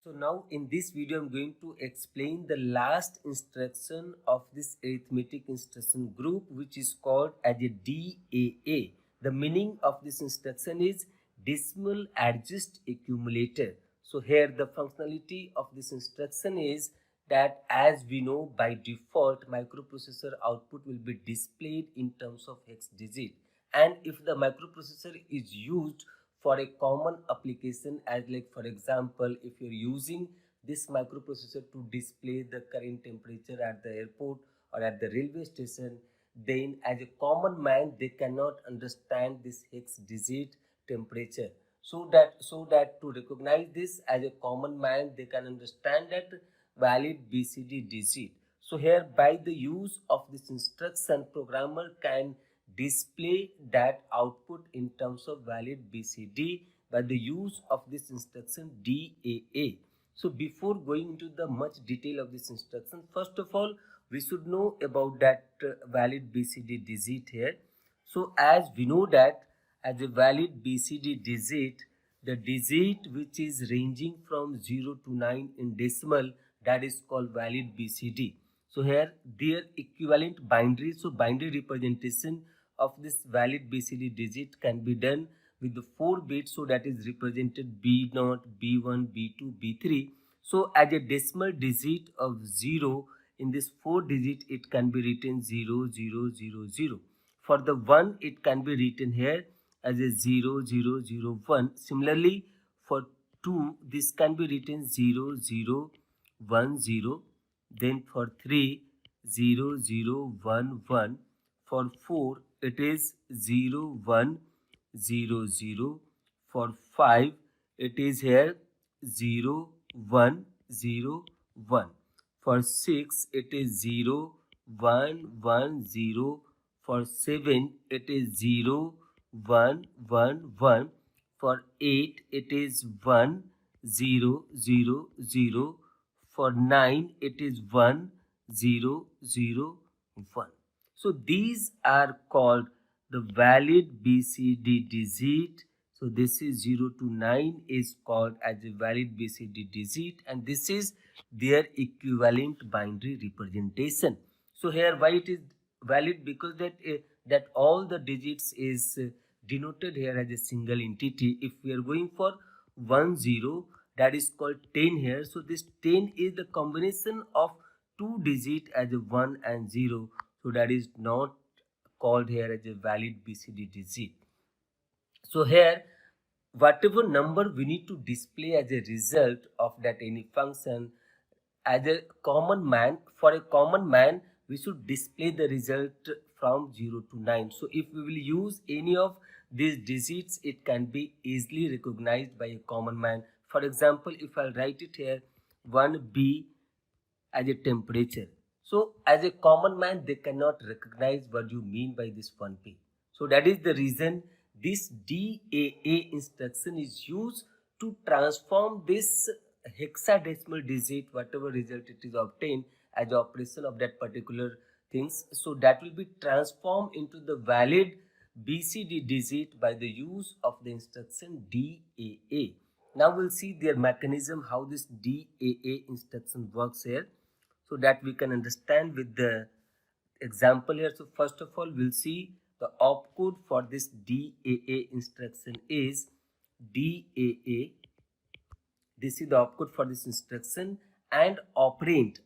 So now in this video I'm going to explain the last instruction of this arithmetic instruction group, which is called as a DAA. The meaning of this instruction is decimal adjust accumulator. So here the functionality of this instruction is that, as we know, by default microprocessor output will be displayed in terms of hex digit, and if the microprocessor is used for a common application, as like for example, if you're using this microprocessor to display the current temperature at the airport or at the railway station, then as a common man they cannot understand this hex digit temperature. So that to recognize this as a common man, they can understand that valid BCD digit. So here, by the use of this instruction, programmer can display that output in terms of valid BCD by the use of this instruction DAA. So before going into the much detail of this instruction, first of all we should know about that valid BCD digit here. So as we know that as a valid BCD digit, the digit which is ranging from 0 to 9 in decimal, that is called valid BCD. So here their equivalent binary, so binary representation of this valid BCD digit can be done with the 4 bits, so that is represented B0, B1, B2, B3. So as a decimal digit of 0, in this 4 digit it can be written 0, 0, 0, 0. For the 1 it can be written here as a 0, 0, 0, 1. Similarly for 2 this can be written 0, 0, 1, 0. Then for 3, 0, 0, 1, 1. For 4 it is 0, 1, 0, 0. For 5 it is here 0, 1, 0, 1. For 6 it is 0, 1, 1, 0. For 7 it is 0, 1, 1, 1. For 8 it is 1, 0, 0, 0. For 9 it is 1, 0, 0, 1. So these are called the valid BCD digit. So this is 0 to 9 is called as a valid BCD digit, and this is their equivalent binary representation. So here why it is valid? Because that all the digits is denoted here as a single entity. If we are going for 1, 0, that is called 10 here. So this 10 is the combination of two digits as a 1 and 0. So that is not called here as a valid BCD digit. So here whatever number we need to display as a result of that any function, as a common man, for a common man we should display the result from 0 to 9. So if we will use any of these digits, it can be easily recognized by a common man. For example, if I write it here 1B as a temperature, so as a common man they cannot recognize what you mean by this 1P. So that is the reason this DAA instruction is used to transform this hexadecimal digit, whatever result it is obtained as the operation of that particular things, so that will be transformed into the valid BCD digit by the use of the instruction DAA. Now we'll see their mechanism, how this DAA instruction works here, so that we can understand with the example here. So first of all we'll see the opcode for this DAA instruction is DAA. This is the opcode for this instruction. And operand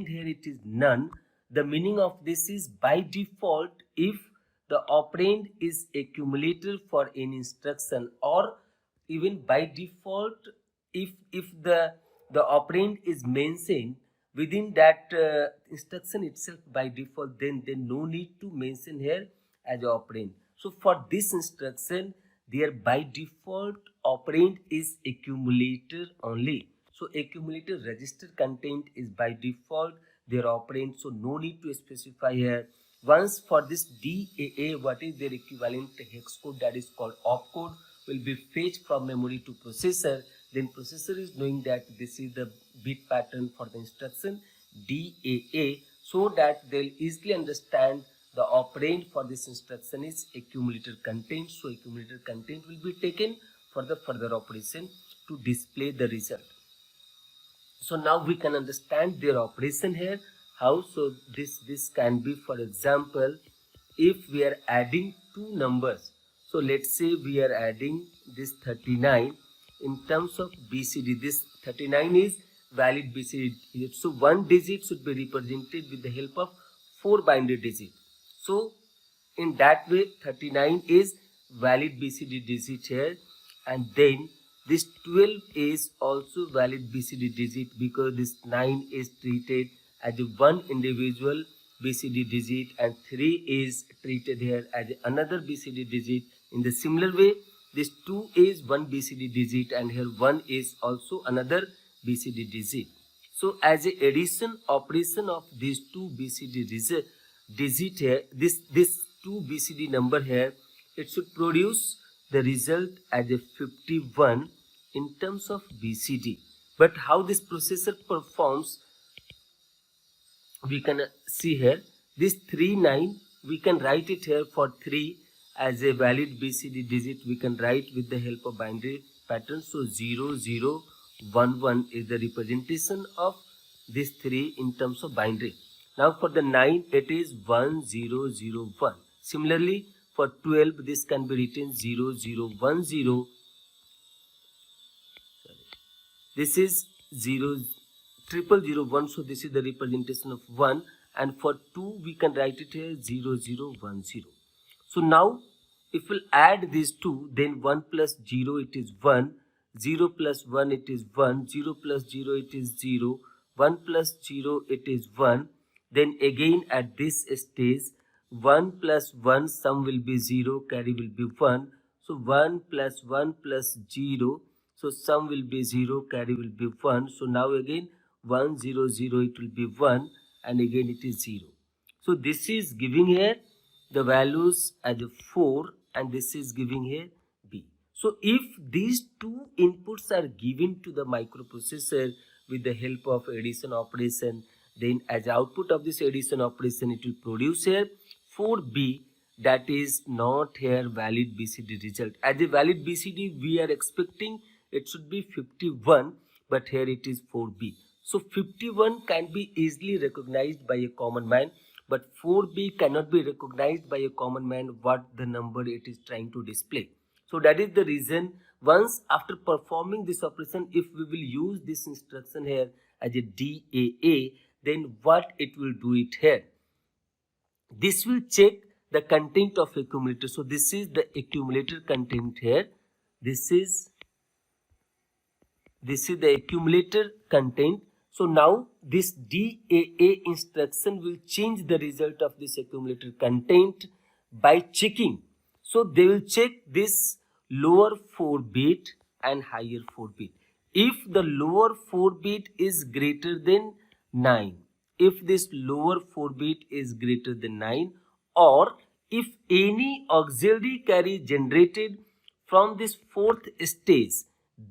here it is none. The meaning of this is by default if the operand is accumulator for any instruction, or even by default if the operand is mentioned within that instruction itself by default, then no need to mention here as operand. So for this instruction, their by default operand is accumulator only. So accumulator register content is by default their operand, so no need to specify here. Once for this DAA, what is their equivalent hex code, that is called opcode, will be fetched from memory to processor. Then processor is knowing that this is the bit pattern for the instruction DAA, so that they'll easily understand the operand for this instruction is accumulator content. So accumulator content will be taken for the further operation to display the result. So now we can understand their operation here. How? So this can be, for example, if we are adding two numbers. So let's say we are adding this 39 in terms of BCD. This 39 is valid BCD digit. So one digit should be represented with the help of 4 binary digits. So in that way 39 is valid BCD digit here, and then this 12 is also valid BCD digit because this 9 is treated as a one individual BCD digit and 3 is treated here as another BCD digit. In the similar way, this 2 is one BCD digit and here 1 is also another BCD digit. So as a addition operation of these two BCD digit here, this 2 BCD number here, it should produce the result as a 51 in terms of BCD. But how this processor performs, we can see here. This 39, we can write it here for 3 as a valid BCD digit. We can write with the help of binary pattern. So 0 0 1 1 is the representation of this 3 in terms of binary. Now for the 9, it is 1 0 0 1. Similarly, for 12, this can be written 0 0 1 0. This is 0 0 0 1, so this is the representation of 1, and for 2 we can write it here 0 0 1 0. So now if we'll add these two, then 1 plus 0 it is 1, 0 plus 1 it is 1, 0 plus 0 it is 0, 1 plus 0 it is 1. Then again at this stage 1 plus 1 sum will be 0, carry will be 1. So 1 plus 1 plus 0, so sum will be 0, carry will be 1. So now again 1 0 0 it will be 1 and again it is 0. So this is giving here the values as a 4 and this is giving here B. So if these two inputs are given to the microprocessor with the help of addition operation, then as output of this addition operation it will produce here 4B, that is not here valid BCD result. As a valid BCD we are expecting it should be 51, but here it is 4B. So 51 can be easily recognized by a common man, but 4B cannot be recognized by a common man what the number it is trying to display. So that is the reason once after performing this operation, if we will use this instruction here as a DAA, then what it will do it here. This will check the content of accumulator. So this is the accumulator content here. This is the accumulator content. So now this DAA instruction will change the result of this accumulator content by checking. So they will check this lower 4 bit and higher 4 bit. If the lower 4 bit is greater than 9, if this lower 4 bit is greater than 9, or if any auxiliary carry generated from this fourth stage,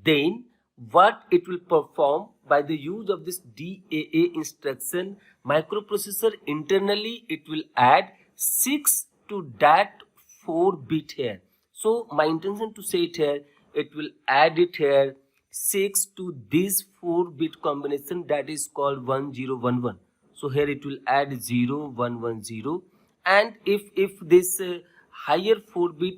then what it will perform by the use of this DAA instruction, microprocessor internally it will add 6 to that 4 bit here. So my intention to say it here, it will add it here 6 to this 4 bit combination, that is called 1011. So here it will add 0110, and if this higher 4 bit,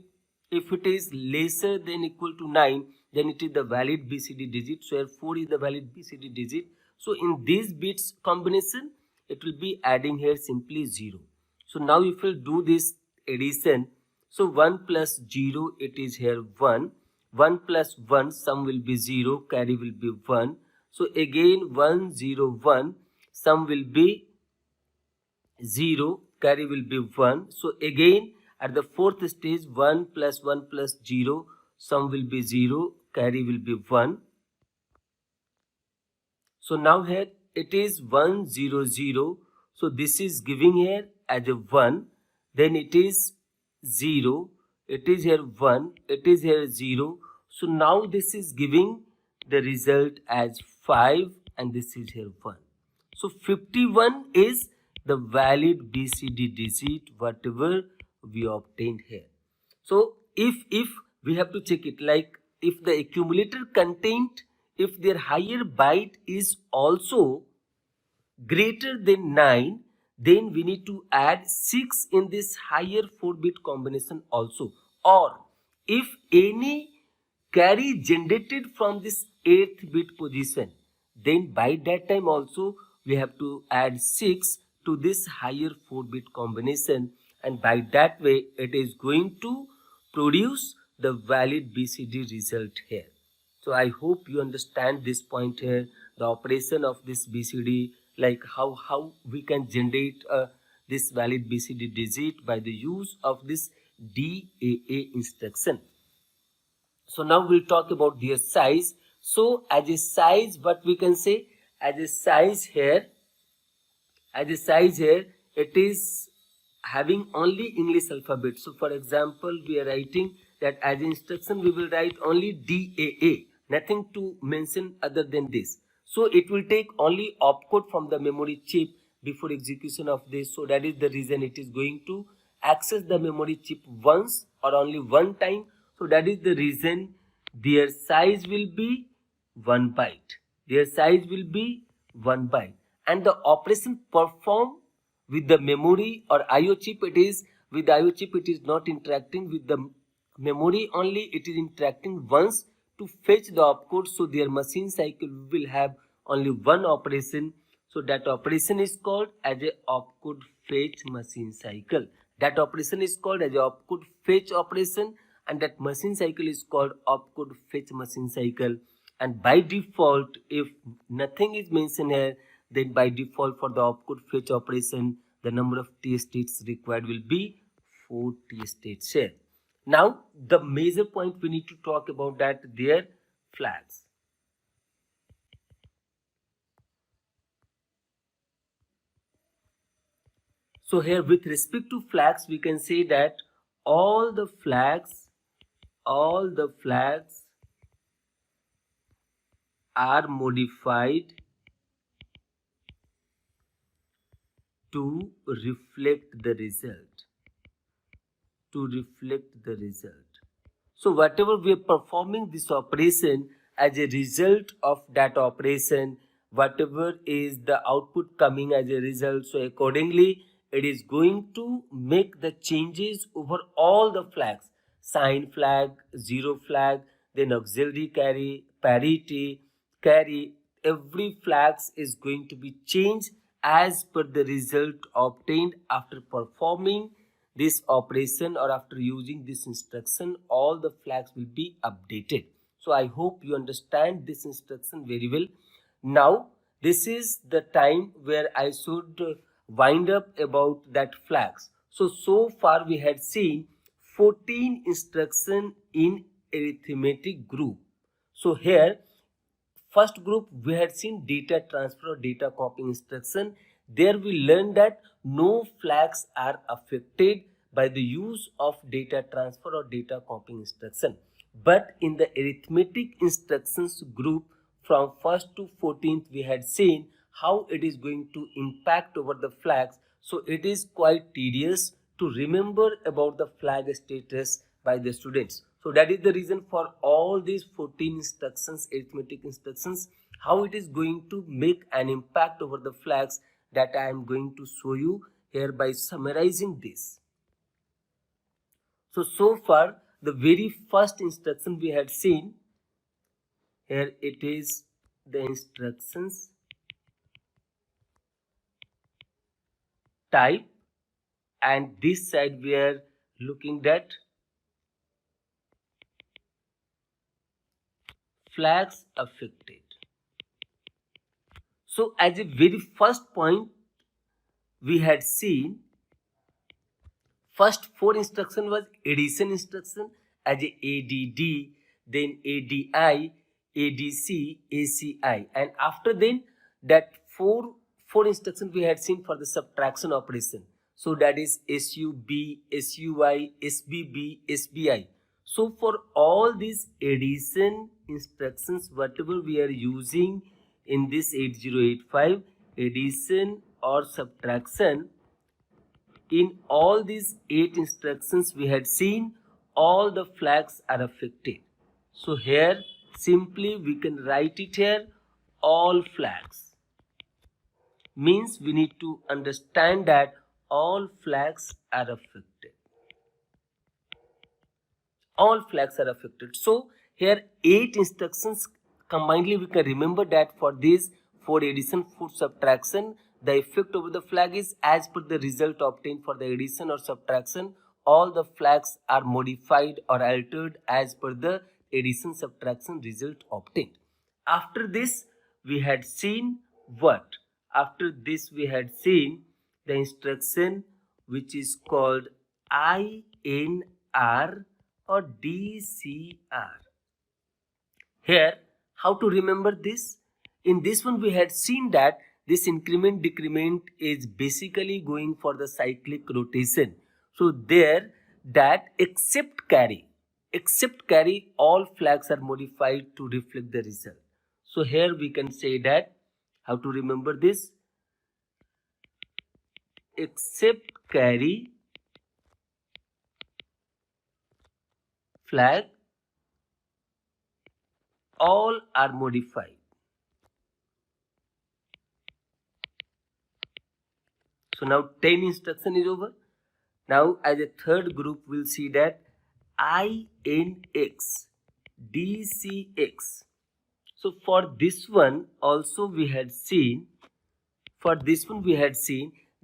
if it is lesser than equal to 9, then it is the valid BCD digit. So here 4 is the valid BCD digit. So in these bits combination, it will be adding here simply 0. So now if we do this addition, so 1 plus 0 it is here 1. 1 plus 1 sum will be 0, carry will be 1. So again 1 0 1 sum will be 0, carry will be 1. So again at the fourth stage 1 plus 0 sum will be 0, carry will be 1. So now here it is 1 0 0. So this is giving here as a 1. Then it is 0. It is here 1. It is here 0. So now this is giving the result as 5 and this is here 1. So 51 is the valid BCD digit whatever we obtained here. So if we have to check it, like if the accumulator content if their higher byte is also greater than 9, then we need to add 6 in this higher 4-bit combination also. Or if any carry generated from this 8th bit position, then by that time also we have to add 6 to this higher 4-bit combination, and by that way it is going to produce the valid BCD result here. So I hope you understand this point here, the operation of this BCD, like how we can generate this valid BCD digit by the use of this DAA instruction. So now we'll talk about their size. So as a size, what we can say, as a size here, it is having only English alphabet. So for example, we are writing that as instruction we will write only DAA, nothing to mention other than this. So it will take only opcode from the memory chip before execution of this. So that is the reason it is going to access the memory chip once or only one time. So that is the reason their size will be 1 byte. Their size will be 1 byte. And the operation performed with the memory or IO chip, it is with the IO chip, it is not interacting with the memory only, it is interacting once to fetch the opcode. So their machine cycle will have only one operation. So that operation is called as a opcode fetch machine cycle. That operation is called as a opcode fetch operation, and that machine cycle is called opcode fetch machine cycle. And by default, if nothing is mentioned here, then by default for the opcode fetch operation, the number of T states required will be 4 T states here. Now the major point we need to talk about that their flags. So here with respect to flags, we can say that all the flags are modified to reflect the result. So whatever we are performing this operation, as a result of that operation, whatever is the output coming as a result, so accordingly it is going to make the changes over all the flags, sign flag, zero flag, then auxiliary carry, parity, carry, every flags is going to be changed as per the result obtained after performing this operation or after using this instruction. All the flags will be updated. So I hope you understand this instruction very well. Now this is the time where I should wind up about that flags. So far we had seen 14 instruction in arithmetic group. So here first group we had seen data transfer or data copying instruction. There we learned that no flags are affected by the use of data transfer or data copying instruction. But in the arithmetic instructions group from 1st to 14th we had seen how it is going to impact over the flags. So it is quite tedious to remember about the flag status by the students. So that is the reason for all these 14 instructions, arithmetic instructions, how it is going to make an impact over the flags, that I am going to show you here by summarizing this. So far the very first instruction we had seen, here it is the instructions type, and this side we are looking at flags affected. So as a very first point we had seen, first 4 instruction was addition instruction as a ADD, then ADI, ADC, ACI, and after then that four instruction we had seen for the subtraction operation. So that is SUB, SUI, SBB, SBI. So for all these addition instructions, whatever we are using in this 8085, addition or subtraction, in all these 8 instructions we had seen all the flags are affected. So here simply we can write it here, all flags. Means we need to understand that all flags are affected. All flags are affected. So here 8 instructions combinedly we can remember that for this, for addition, for subtraction, the effect over the flag is as per the result obtained for the addition or subtraction. All the flags are modified or altered as per the addition subtraction result obtained. After this we had seen what? After this we had seen the instruction which is called INR or DCR. Here, how to remember this? In this one we had seen that this increment decrement is basically going for the cyclic rotation. So there, that except carry all flags are modified to reflect the result. So here we can say that, how to remember this? Except carry flag, all are modified. So now 10 instruction is over. Now as a third group we'll see that INX, DCX. So for this one also we had seen,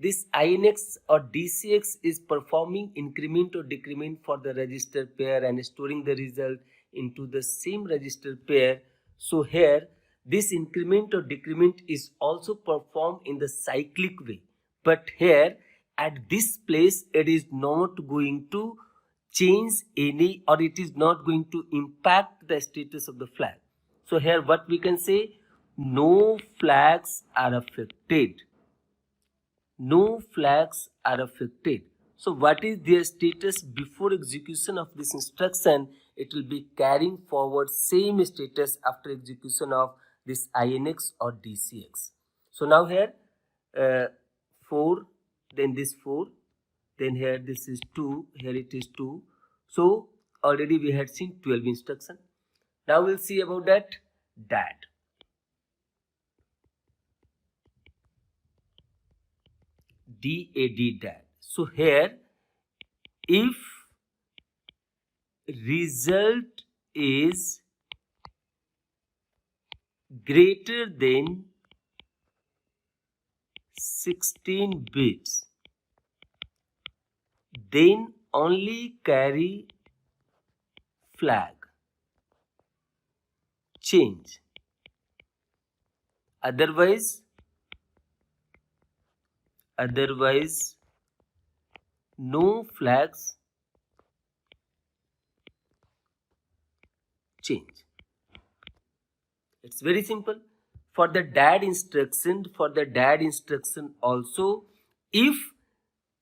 this INX or DCX is performing increment or decrement for the register pair and storing the result into the same register pair. So here this increment or decrement is also performed in the cyclic way. But here at this place it is not going to change any, or it is not going to impact the status of the flag. So here what we can say, no flags are affected. No flags are affected. So what is their status before execution of this instruction? It will be carrying forward same status after execution of this INX or DCX. So now here 4, then this 4, then here this is 2, here it is 2. So already we had seen 12 instruction. Now we'll see about that DAD. DAD. So here, if result is greater than 16 bits, then only carry flag change. Otherwise no flags change. It's very simple. For the DAD instruction also, if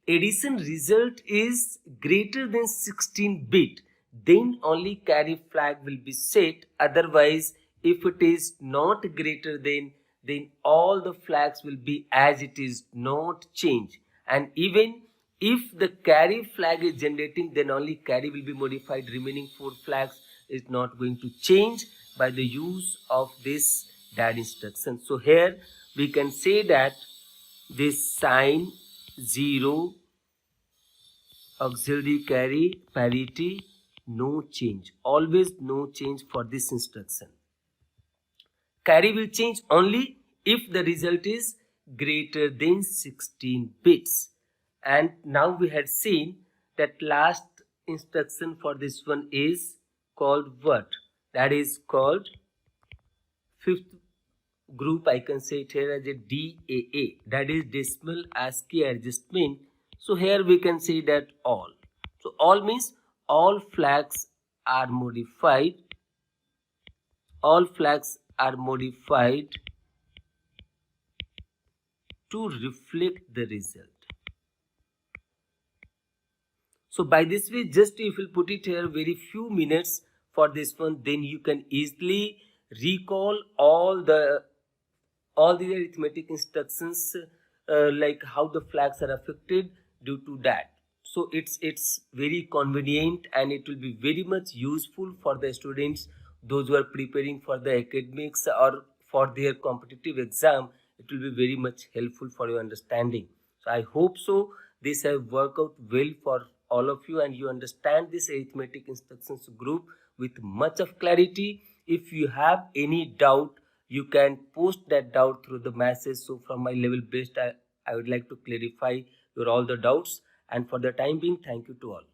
addition result is greater than 16 bit, then only carry flag will be set. Otherwise, if it is not greater than, then all the flags will be as it is, not change. And even if the carry flag is generating, then only carry will be modified. Remaining 4 flags is not going to change by the use of this DAD instruction. So here we can say that this sign 0, auxiliary carry, parity, no change. Always no change for this instruction. Carry will change only if the result is greater than 16 bits. And now we had seen that last instruction for this one is called what? That is called fifth group, I can say it here as a DAA, that is decimal ASCII adjustment. So here we can say that all. So all means all flags are modified. All flags are modified to reflect the result. So by this way, just if you put it here very few minutes for this one, then you can easily recall all the arithmetic instructions, like how the flags are affected due to that. So it's very convenient and it will be very much useful for the students those who are preparing for the academics or for their competitive exam, it will be very much helpful for your understanding. So I hope so this has worked out well for all of you and you understand this arithmetic instructions group with much of clarity. If you have any doubt, you can post that doubt through the message. So from my level best, I would like to clarify your all the doubts. And for the time being, thank you to all.